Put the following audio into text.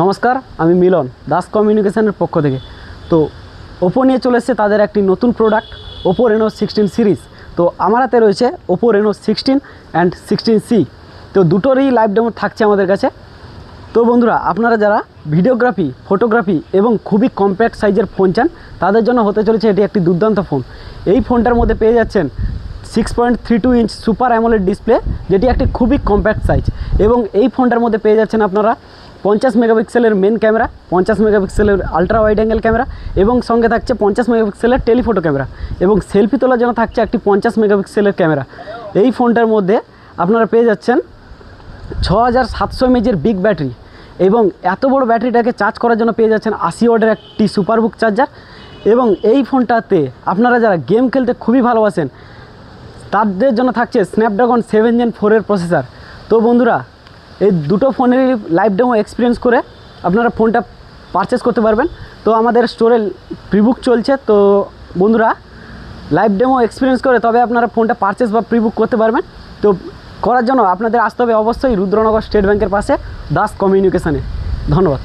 নমস্কার, আমি মিলন দাস কমিউনিকেশনের পক্ষ থেকে। তো ওপো নিয়ে চলে এসেছে তাদের একটি নতুন প্রোডাক্ট ওপো রেনো 16 সিরিজ। তো আমার হাতে রয়েছে ওপো রেনো 16 অ্যান্ড 16C। তো দুটোরই লাইভ ডেমো থাকছে আমাদের কাছে। তো বন্ধুরা, আপনারা যারা ভিডিওগ্রাফি, ফটোগ্রাফি এবং খুবই কম্প্যাক্ট সাইজের ফোন চান, তাদের জন্য হতে চলেছে এটি একটি দুর্দান্ত ফোন। এই ফোনটার মধ্যে পেয়ে যাচ্ছেন 6.32 ইঞ্চ সুপার অ্যামোলেড ডিসপ্লে, যেটি একটি খুবই কম্প্যাক্ট সাইজ। এবং এই ফোনটার মধ্যে পেয়ে যাচ্ছেন আপনারা 50 মেগাপিক্সেলের মেন ক্যামেরা, 50 মেগাপিক্সেলের আলট্রা ওয়াইড অ্যাঙ্গেল ক্যামেরা এবং সঙ্গে থাকছে 50 মেগাপিক্সেলের টেলিফোটো ক্যামেরা এবং সেলফি তোলার জন্য থাকছে একটি 50 মেগাপিক্সেলের ক্যামেরা। এই ফোনটার মধ্যে আপনারা পেয়ে যাচ্ছেন 6700 mAh বিগ ব্যাটারি এবং এত বড় ব্যাটারিটাকে চার্জ করার জন্য পেয়ে যাচ্ছেন 80 ওয়াটের একটি সুপারবুক চার্জার। এবং এই ফোনটাতে আপনারা যারা গেম খেলতে খুবই ভালোবাসেন, তাদের জন্য থাকছে স্ন্যাপড্রাগন 7 Gen 4 এর প্রসেসর। তো বন্ধুরা, এই দুটো ফোনেরই লাইভ ডেমো এক্সপিরিয়েন্স করে আপনারা ফোনটা পারচেস করতে পারবেন। তো আমাদের স্টোরে প্রিবুক চলছে। তো বন্ধুরা, লাইভ ডেমো এক্সপিরিয়েন্স করে তবে আপনারা ফোনটা পারচেস বা প্রিবুক করতে পারবেন। তো করার জন্য আপনাদের আসতে হবে অবশ্যই রুদ্রনগর স্টেট ব্যাংকের পাশে দাস কমিউনিকেশনে। ধন্যবাদ।